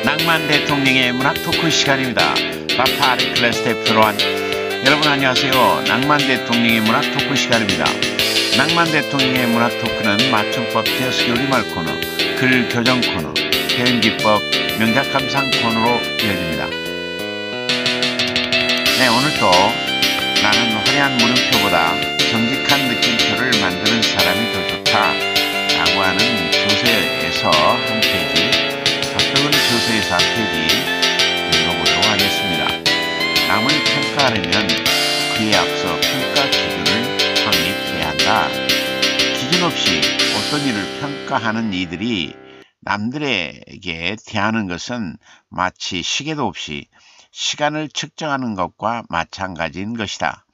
낭만 대통령의 문학 토크 시간입니다. 바파리 클래스 대표로 한 여러분 안녕하세요. 낭만 대통령의 문학 토크 시간입니다. 낭만 대통령의 문학 토크는 맞춤법 띄어쓰기 우리말 코너, 글 교정 코너, 표현 기법, 명작 감상 코너로 이어집니다. 네, 오늘도 나는 화려한 물음표보다 정직한 느낌표를 만드는 사람이 더 좋다 라고 하는 조서에서 한 페이지, 박덕은 조서에서 한 페이지 읽어보도록 하겠습니다. 남을 평가하려면 그에 앞서 평가 기준을 확립해야 한다. 기준 없이 어떤 일을 평가하는 이들이 남들에게 대하는 것은 마치 시계도 없이 시간을 측정하는 것과 마찬가지인 것이다.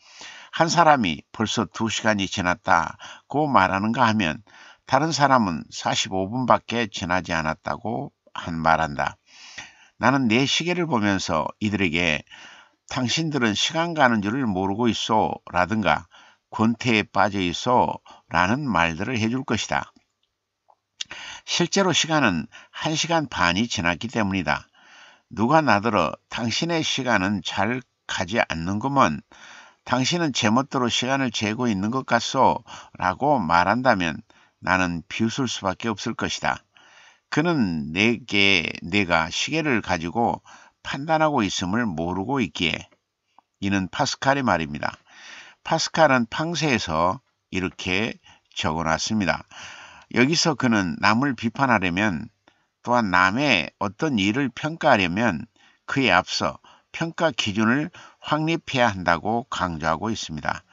한 사람이 벌써 2시간이 지났다고 말하는가 하면 다른 사람은 45분밖에 지나지 않았다고 말한다. 나는 내 시계를 보면서 이들에게 당신들은 시간 가는 줄을 모르고 있어 라든가 권태에 빠져 있어 라는 말들을 해줄 것이다. 실제로 시간은 1시간 반이 지났기 때문이다. 누가 나더러 당신의 시간은 잘 가지 않는구먼, 당신은 제멋대로 시간을 재고 있는 것 같소 라고 말한다면 나는 비웃을 수밖에 없을 것이다. 그는 내가 시계를 가지고 판단하고 있음을 모르고 있기에. 이는 파스칼의 말입니다. 파스칼은 팡세에서 이렇게 적어놨습니다. 여기서 그는 남을 비판하려면, 또한 남의 어떤 일을 평가하려면 그에 앞서 평가 기준을 확립해야 한다고 강조하고 있습니다.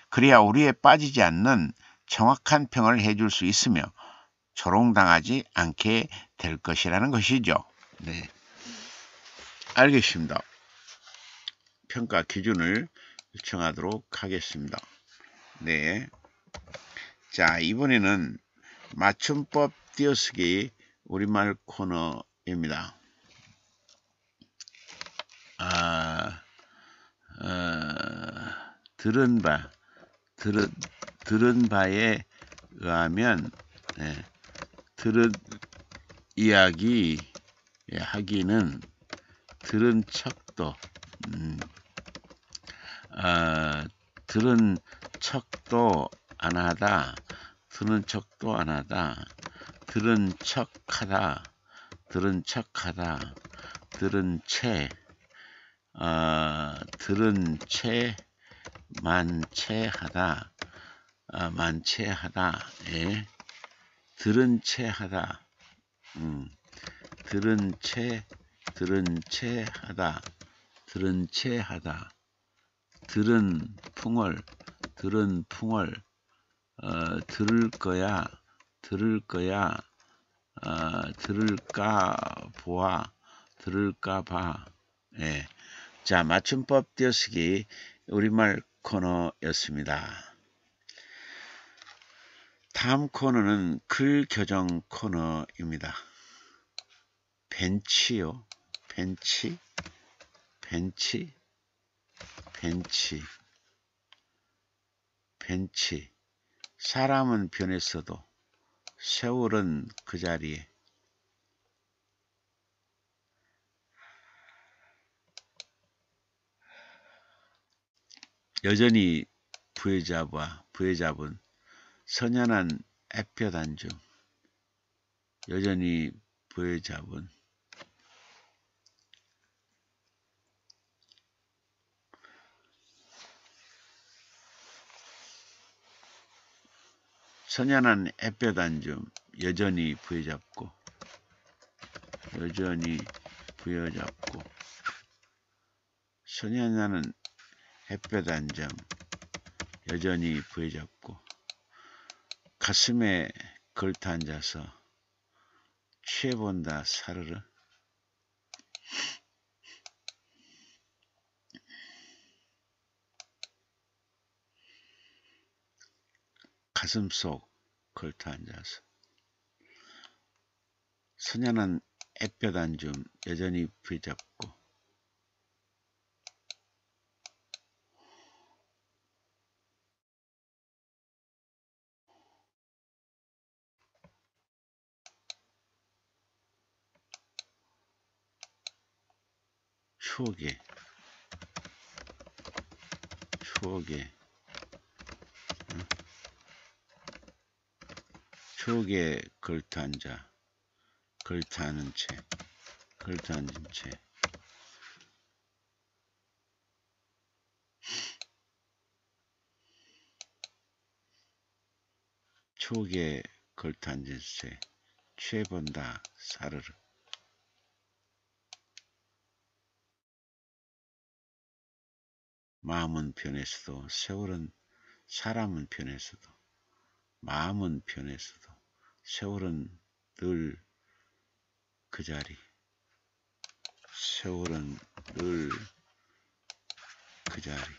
그래야 오류에 빠지지 않는 정확한 평을 해줄 수 있으며 조롱당하지 않게 될 것이라는 것이죠. 네, 알겠습니다. 평가 기준을 정하도록 하겠습니다. 네, 자, 이번에는 맞춤법 띄어쓰기 우리말 코너입니다. 들은 바에 의하면, 네, 들은 이야기 하기는 들은 척도, 들은 척도 안 하다, 들은 척도 안 하다, 들은 척하다, 들은 척하다, 들은 채, 들은 채, 만채하다, 만채하다, 예, 들은 채하다, 들은 채, 들은 채하다, 들은 채하다, 들은 풍월, 들은 풍월, 들을 거야, 들을 거야, 들을까 보아, 들을까 봐. 예. 자, 맞춤법 띄어쓰기 우리말 코너였습니다. 다음 코너는 글 교정 코너입니다. 벤치요. 벤치, 벤치, 벤치, 벤치. 사람은 변했어도 세월은 그 자리에. 여전히 부여잡은 선연한 햇볕 안중, 여전히 부여잡은 선연한 햇볕 안중, 여전히 부여잡고, 여전히 부여잡고, 선연한 햇볕 안중, 여전히 부여잡고, 가슴에 걸터 앉아서 취해본다 사르르. 가슴속 걸터 앉아서 선연한 햇볕 안줌 여전히 부여잡고 추억에 걸터 앉아 걸터 앉은 채 추억에 걸터 앉은 채 취해본다 사르르. 마음은 변했어도 세월은 사람은 변했어도 마음은 변했어도 세월은 늘 그 자리. 세월은 늘 그 자리.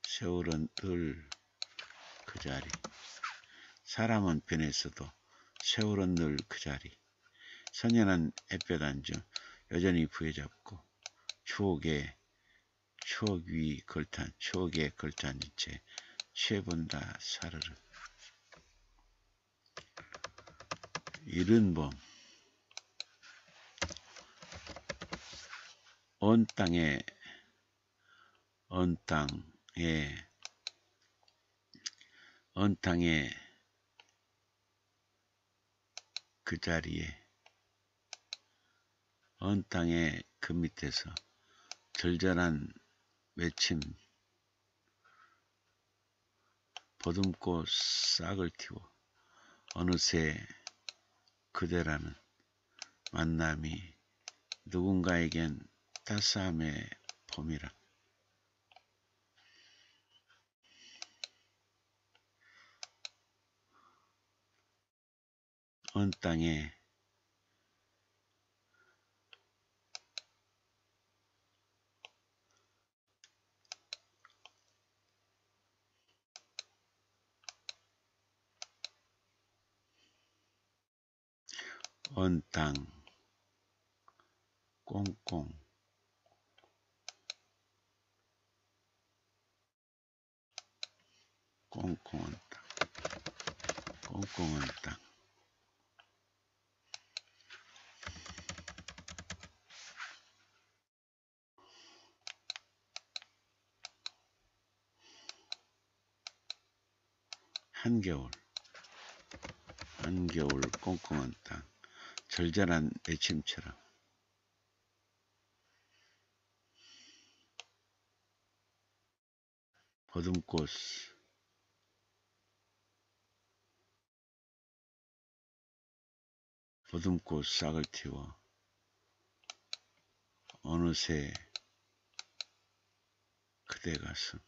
세월은 늘 그 자리. 사람은 변했어도 세월은 늘 그 자리. 선연한 햇볕 안중 여전히 부여잡고 추억에 걸터 앉은 채 취해본다 사르르. 이른 봄 언 땅에 그 자리에 언 땅의 그 밑에서 절절한 외침 보듬고 싹을 틔워 어느새 그대라는 만남이 누군가에겐 따스함의 봄이라. 언 땅에 언 땅 꽁꽁 꽁꽁한 땅 한겨울 꽁꽁한 땅 절절한 내침처럼 보듬고 싹을 틔워 어느새 그대 가슴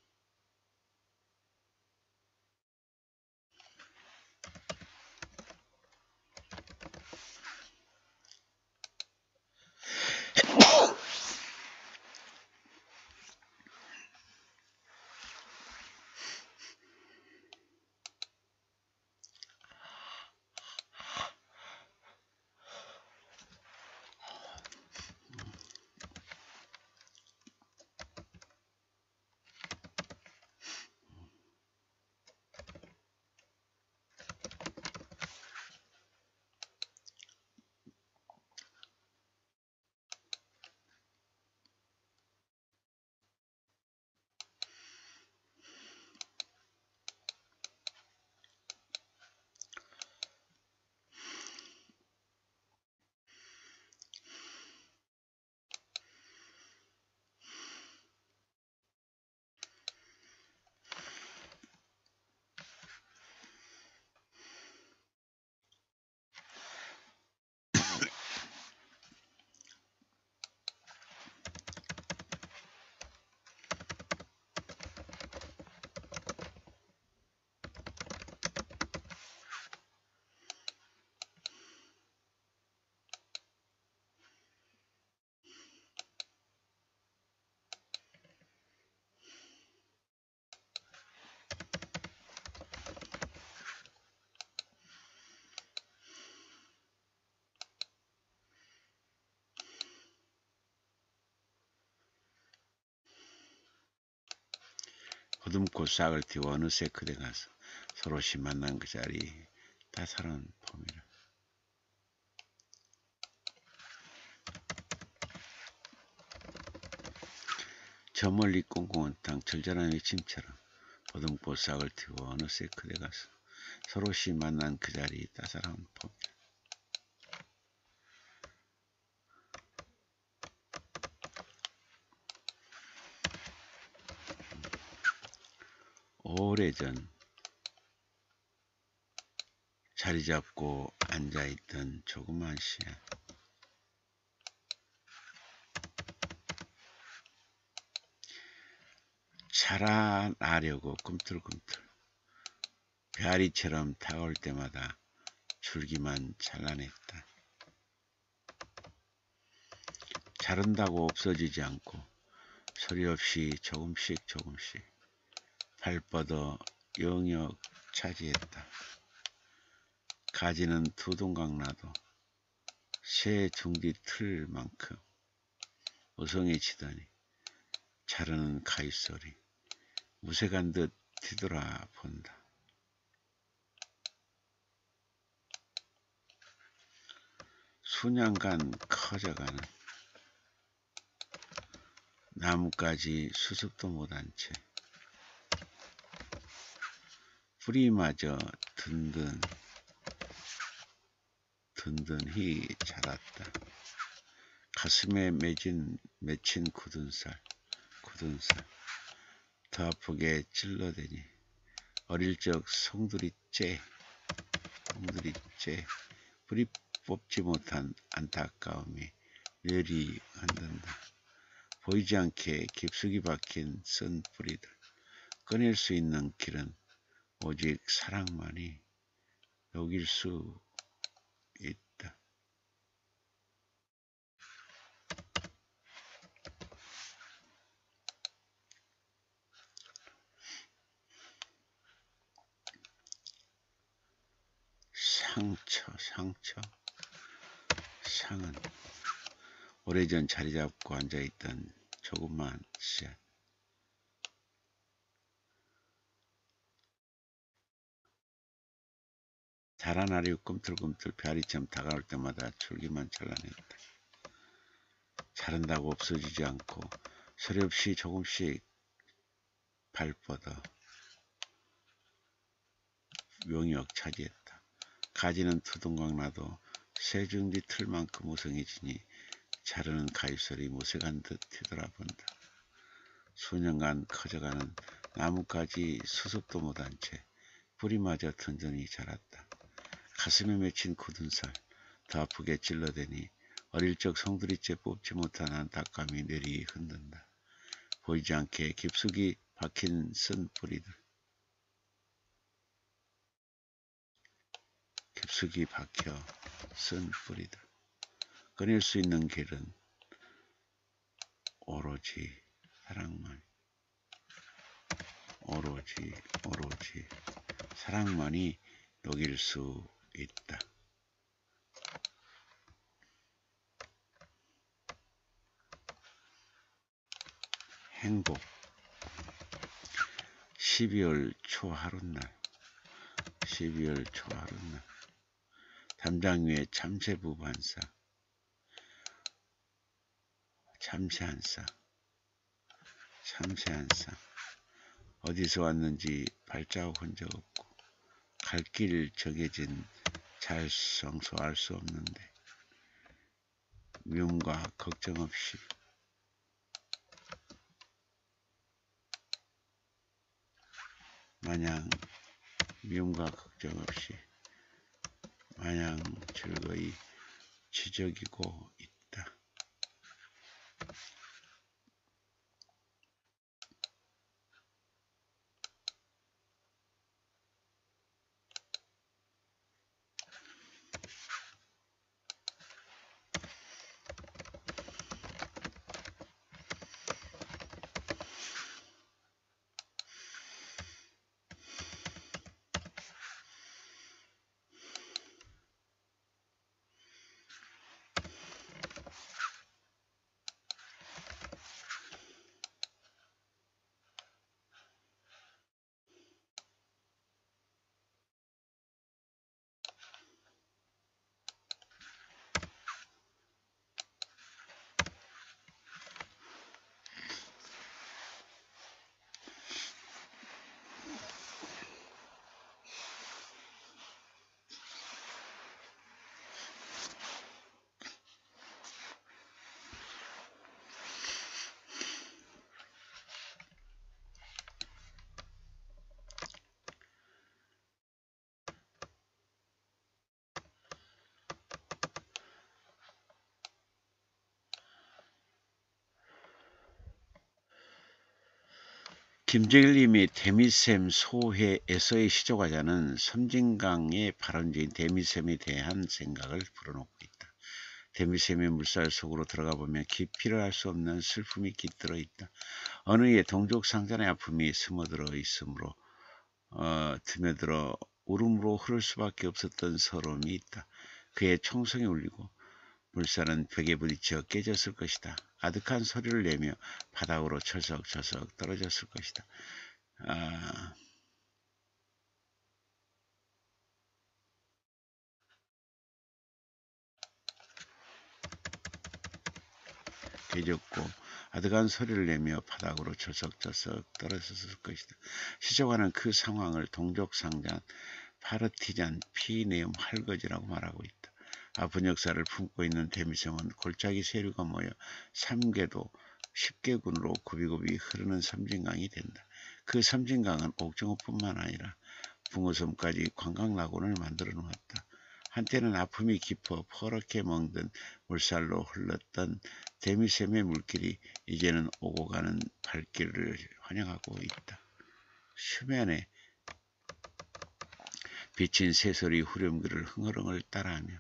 보듬고 싹을 틔워 어느새 그대 가서 서로시 만난 그 자리 따사로운 봄이라. 저 멀리 꽁꽁한 땅 절절한 외침처럼 보듬고 싹을 틔워 어느새 그대 가서 서로시 만난 그 자리 따사로운 봄이라. 오래전 자리 잡고 앉아있던 조그만 씨앗. 자라나려고 꿈틀꿈틀 배아리처럼 다가올 때마다 줄기만 잘라냈다. 자른다고 없어지지 않고 소리 없이 조금씩 발뻗어 영역 차지했다. 가지는 두 동강 나도 새 둥지 틀만큼 어성해지더니 자르는 가윗소리 무색한 듯 뒤돌아본다. 수년간 커져가는 나뭇가지 수습도 못한 채 뿌리마저 든든히 자랐다. 가슴에 맺힌 굳은 살 더 아프게 찔러대니 어릴 적 송두리째 뿌리 뽑지 못한 안타까움이 뇌리 흔든다. 보이지 않게 깊숙이 박힌 쓴 뿌리들 꺼낼 수 있는 길은 오직 사랑만이 녹일 수 있다. 상은 오래전 자리 잡고 앉아있던 조그만 씨앗. 자라나려 꿈틀꿈틀 배아리처럼 다가올 때마다 줄기만 잘라냈다. 자른다고 없어지지 않고 소리 없이 조금씩 발뻗어 영역 차지했다. 가지는 두동강 나도 새중지 틀만큼 우성해지니 자르는 가입소리 무색한 듯 뒤돌아본다. 수년간 커져가는 나뭇가지 수습도 못한 채 뿌리마저 든든히 자랐다. 가슴에 맺힌 굳은 살 더 아프게 찔러대니 어릴 적 송두리째 뽑지 못한 안타까움이 뇌리 흔든다. 보이지 않게 깊숙이 박힌 쓴 뿌리들 꺼낼 수 있는 길은 오로지 사랑만이 녹일 수 있다. 행복 12월 초 하룻날 담장 위에 참새 한 쌍 어디서 왔는지 발자국 흔적 없고 갈 길 정해진 잘성소 알 수 없는데 미움과 걱정 없이 마냥 즐거이 지저귀고 있다. 김정일님이 데미셈 소회에서의 시조과자는 섬진강의 발원지인 데미셈에 대한 생각을 불어넣고 있다. 데미셈의 물살 속으로 들어가 보면 깊이를 알 수 없는 슬픔이 깃들어 있다. 어느 해 동족상잔의 아픔이 스며들어 있으므로 드며들어 울음으로 흐를 수밖에 없었던 서러움이 있다. 그의 총성이 울리고 물살은 벽에 부딪혀 깨졌을 것이다. 아득한 소리를 내며 바닥으로 철썩철썩 떨어졌을 것이다. 깨졌고 아득한 소리를 내며 바닥으로 철썩철썩 떨어졌을 것이다. 시조가는 그 상황을 동족상잔, 파르티잔, 피내음 할거지라고 말하고 있다. 아픈 역사를 품고 있는 데미셈은 골짜기 세류가 모여 3개도 10개군으로 굽이굽이 흐르는 섬진강이 된다. 그 섬진강은 옥정호뿐만 아니라 붕어섬까지 관광낙원을 만들어 놓았다. 한때는 아픔이 깊어 퍼렇게 멍든 물살로 흘렀던 데미셈의 물길이 이제는 오고 가는 발길을 환영하고 있다. 수면에 비친 새소리 후렴구를 흥얼흥얼 따라하며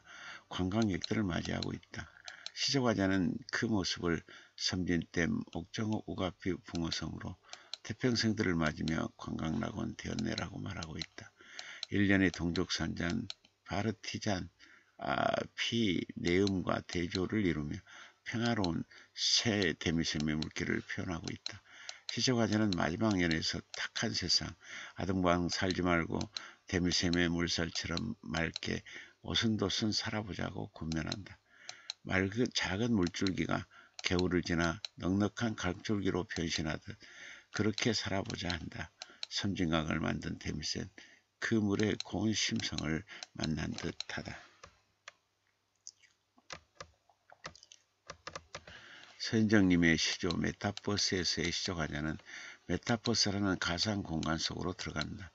관광객들을 맞이하고 있다. 시조과자는 그 모습을 섬진댐 옥정호 우가피 붕어섬으로 태평생들을 맞으며 관광낙원 되었네라고 말하고 있다. 1년의 동족산잔, 바르티잔, 피내음과 대조를 이루며 평화로운 새 데미셈의 물길을 표현하고 있다. 시조과자는 마지막 연에서 탁한 세상, 아등바등 살지 말고 데미셈의 물살처럼 맑게 오순도순 살아보자고 권면한다. 작은 물줄기가 개울을 지나 넉넉한 강줄기로 변신하듯 그렇게 살아보자 한다. 섬진강을 만든 데미셈, 그 물의 고운 심성을 만난 듯하다. 서인정님의 시조 메타버스에서의 시조과자는 메타버스라는 가상 공간 속으로 들어간다.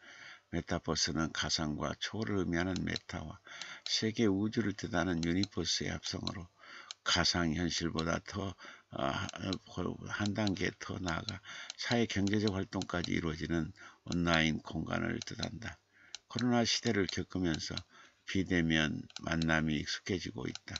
메타버스는 가상과 초월을 의미하는 메타와 세계 우주를 뜻하는 유니버스의 합성어로 가상현실보다 한 단계 더 나아가 사회 경제적 활동까지 이루어지는 온라인 공간을 뜻한다. 코로나 시대를 겪으면서 비대면 만남이 익숙해지고 있다.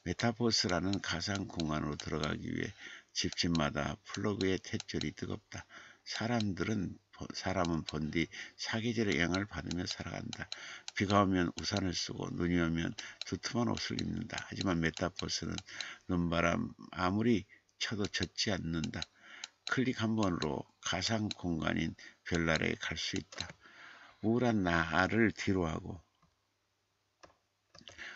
메타버스라는 가상 공간으로 들어가기 위해 집집마다 플러그의 탯줄이 뜨겁다. 사람은 본디 사계절의 영향을 받으며 살아간다. 비가 오면 우산을 쓰고 눈이 오면 두툼한 옷을 입는다. 하지만 메타버스는 눈바람 아무리 쳐도 젖지 않는다. 클릭 한 번으로 가상 공간인 별나라에 갈 수 있다. 우울한 나를 뒤로하고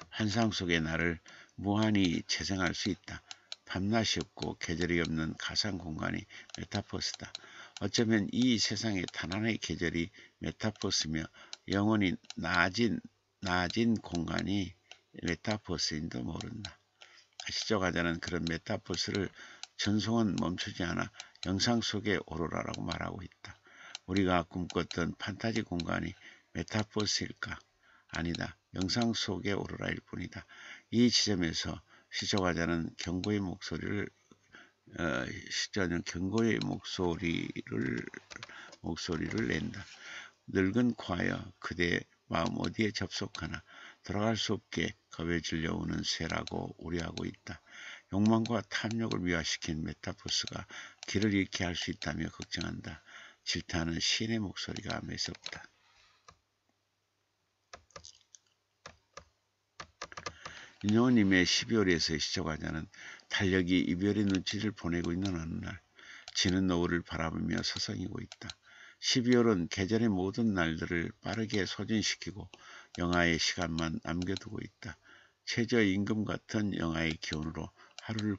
환상 속의 나를 무한히 재생할 수 있다. 밤낮이 없고 계절이 없는 가상 공간이 메타버스다. 어쩌면 이 세상의 단 하나의 계절이 메타버스며 영원히 나아진 공간이 메타버스인도 모른다. 시조과자는 그런 메타버스를 전송은 멈추지 않아 영상 속의 오로라라고 말하고 있다. 우리가 꿈꿨던 판타지 공간이 메타버스일까? 아니다. 영상 속의 오로라일 뿐이다. 이 지점에서 시조과자는 경고의 목소리를 낸다. 늙은 과여 그대의 마음 어디에 접속하나 돌아갈 수 없게 겁에 질려오는 새라고 우려하고 있다. 욕망과 탐욕을 미화시킨 메타버스가 길을 잃게 할 수 있다며 걱정한다. 질타하는 시인의 목소리가 매섭다. 윤영호님의 12월에서의 시조과자는 달력이 이별의 눈치를 보내고 있는 어느 날 지는 노을을 바라보며 서성이고 있다. 12월은 계절의 모든 날들을 빠르게 소진시키고 영하의 시간만 남겨두고 있다. 최저임금 같은 영하의 기온으로 하루를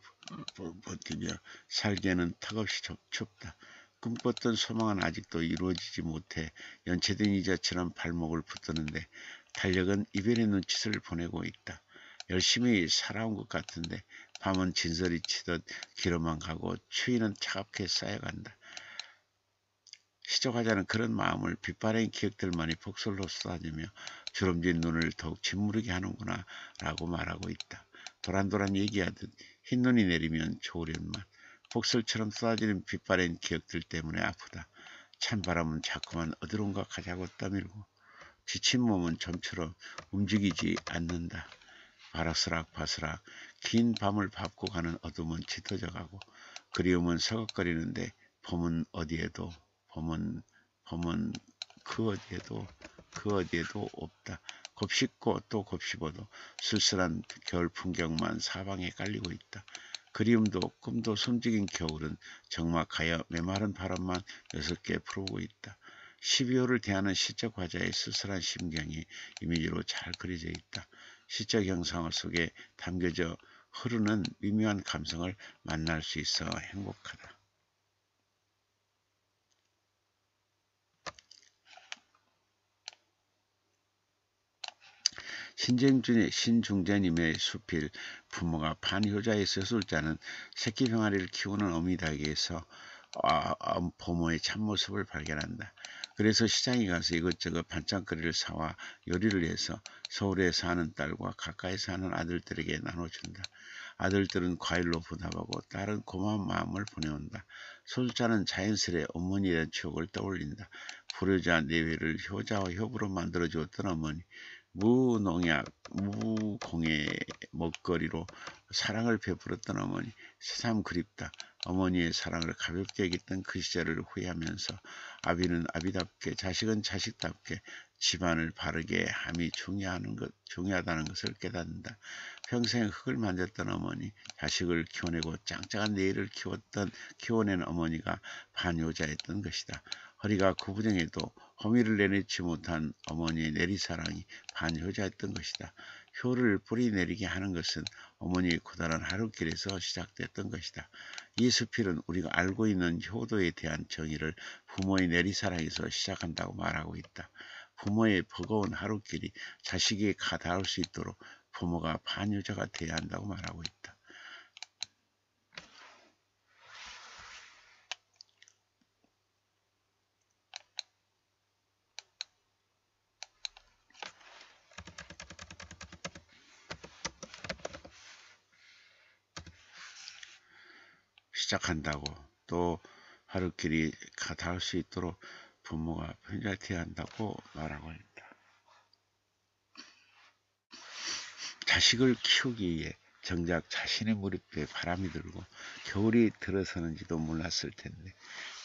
버티며 살기에는 턱없이 춥다. 꿈꿨던 소망은 아직도 이루어지지 못해 연체된 이자처럼 발목을 붙드는데 달력은 이별의 눈짓을 보내고 있다. 열심히 살아온 것 같은데 밤은 진설이 치듯 길어만 가고 추위는 차갑게 쌓여간다. 시조과자는 그런 마음을 빛바랜 기억들만이 폭설로 쏟아지며 주름진 눈을 더욱 짓무르게 하는구나 라고 말하고 있다. 도란도란 얘기하듯 흰눈이 내리면 좋으련만 폭설처럼 쏟아지는 빛바랜 기억들 때문에 아프다. 찬바람은 자꾸만 어디론가 가자고 떠밀고 지친 몸은 좀처럼 움직이지 않는다. 바스락바스락 긴 밤을 밟고 가는 어둠은 짙어져 가고 그리움은 서걱거리는데 봄은 어디에도 봄은 그 어디에도 없다. 곱씹고 또 곱씹어도 쓸쓸한 겨울 풍경만 사방에 깔리고 있다. 그리움도 꿈도 숨죽인 겨울은 적막하여 메마른 바람만 6개 풀어오고 있다. 12월을 대하는 시적 화자의 쓸쓸한 심경이 이미지로 잘 그려져 있다. 시적 형상 속에 담겨져 흐르는 미묘한 감성을 만날 수 있어 행복하다. 신중재님의 수필 부모가 반효자의 서술자는 새끼 병아리를 키우는 어미닭에서 부모의 참모습을 발견한다. 그래서 시장에 가서 이것저것 반찬거리를 사와 요리를 해서 서울에 사는 딸과 가까이 사는 아들들에게 나눠준다. 아들들은 과일로 보답하고 딸은 고마운 마음을 보내온다. 서술자는 자연스레 어머니에 대한 추억을 떠올린다. 불효자 내외를 효자와 협으로 만들어주었던 어머니. 무농약, 무공해 먹거리로 사랑을 베풀었던 어머니. 새삼 그립다. 어머니의 사랑을 가볍게 여겼던 그 시절을 후회하면서 아비는 아비답게 자식은 자식답게 집안을 바르게 함이 중요하다는 것을 깨닫는다. 평생 흙을 만졌던 어머니, 자식을 키워내고 짱짱한 내일을 키워낸 어머니가 반효자였던 것이다. 허리가 구부정해도 허미를 내놓지 못한 어머니의 내리사랑이 반효자였던 것이다. 효를 뿌리내리게 하는 것은 어머니의 고단한 하루길에서 시작됐던 것이다. 이 수필은 우리가 알고 있는 효도에 대한 정의를 부모의 내리사랑에서 시작한다고 말하고 있다. 부모의 버거운 하루길이 자식에게 닿을 수 있도록 부모가 반효자가 되어야 한다고 말하고 있다. 시작한다고 또 하루길이 닿을 수 있도록 부모가 편리해야 한다고 말하고 있다. 자식을 키우기 위해 정작 자신의 무릎에 바람이 들고 겨울이 들어서는지도 몰랐을 텐데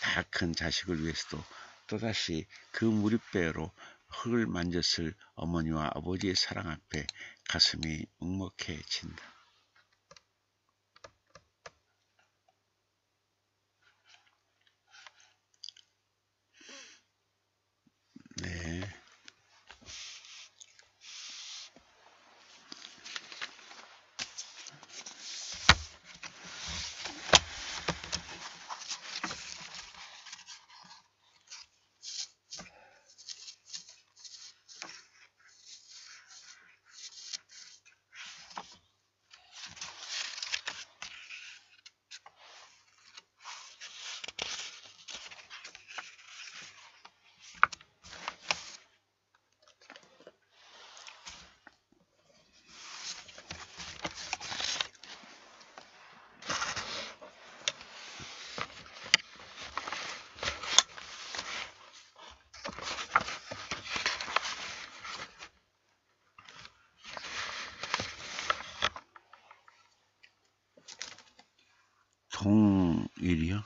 다 큰 자식을 위해서도 또다시 그 무릎배로 흙을 만졌을 어머니와 아버지의 사랑 앞에 가슴이 먹먹해진다. 네. 동일이요?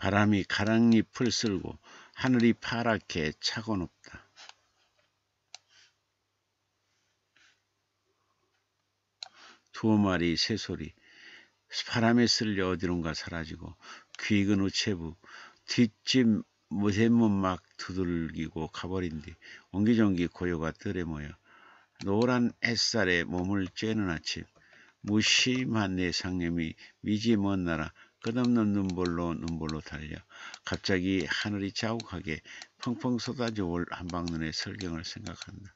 바람이 가랑잎을 쓸고 하늘이 파랗게 차고 높다. 두어 마리 새소리 바람에 쓸려 어디론가 사라지고 귀익은 우체부 뒷집 무쇠문 막 두들기고 가버린 뒤 옹기종기 고요가 뜰에 모여 노란 햇살에 몸을 쬐는 아침 무심한 내 상념이 미지의 먼 나라 끝없는 눈볼로 달려 갑자기 하늘이 자욱하게 펑펑 쏟아져 올 한방눈의 설경을 생각한다.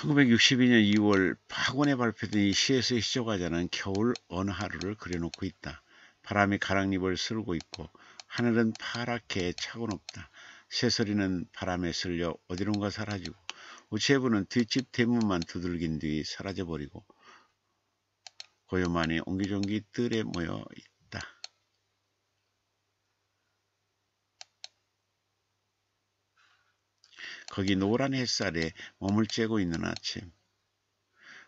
1962년 2월 파곤에 발표된 이 시에서의 시조가자는 겨울 어느 하루를 그려놓고 있다. 바람이 가랑잎을 쓸고 있고 하늘은 파랗게 차고 높다. 새소리는 바람에 쓸려 어디론가 사라지고 우체부는 뒷집 대문만 두들긴 뒤 사라져버리고 고요만이 옹기종기 뜰에 모여 있다. 거기 노란 햇살에 몸을 쬐고 있는 아침.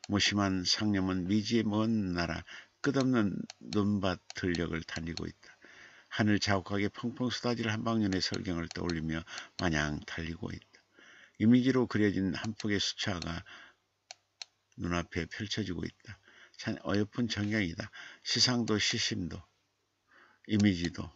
무심한 상념은 미지의 먼 나라 끝없는 눈밭 들녘을 달리고 있다. 하늘 자욱하게 펑펑 쏟아질 한방눈의 설경을 떠올리며 마냥 달리고 있다. 이미지로 그려진 한 폭의 수차가 눈앞에 펼쳐지고 있다. 참 어여쁜 정경이다. 시상도 시심도 이미지도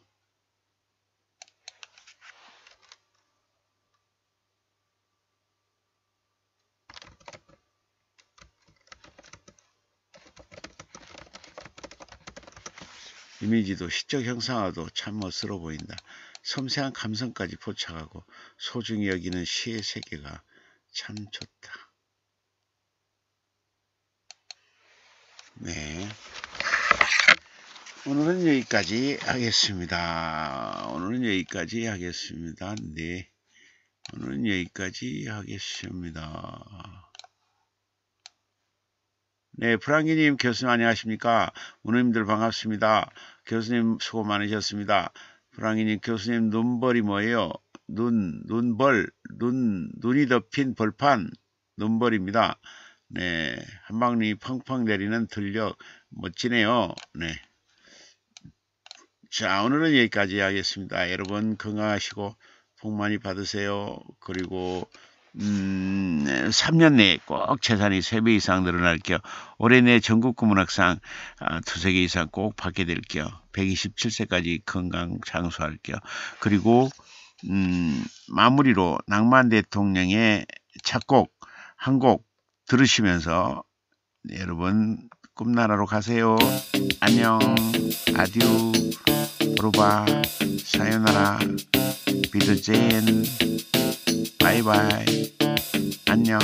시적 형상화도 참 멋스러워 보인다. 섬세한 감성까지 포착하고 소중히 여기는 시의 세계가 참 좋다. 네, 오늘은 여기까지 하겠습니다. 네, 오늘은 여기까지 하겠습니다. 네, 프랑기님 교수님 안녕하십니까? 문우님들 반갑습니다. 교수님 수고 많으셨습니다. 프랑기님 교수님 눈벌이 뭐예요? 눈이 덮인 벌판 눈벌입니다. 네, 한방눈이 펑펑 내리는 들녘 멋지네요. 네. 자, 오늘은 여기까지 하겠습니다. 여러분 건강하시고 복 많이 받으세요. 그리고 3년 내에 꼭 재산이 3배 이상 늘어날게요. 올해 내 전국 국문학상 2-3개 이상 꼭 받게 될게요. 127세까지 건강 장수할게요. 그리고 마무리로 낭만 대통령의 작곡 한 곡 들으시면서 여러분 꿈나라로 가세요. 안녕, 아듀, 오로바, 사요나라, 비드젠, 바이바이, 안녕.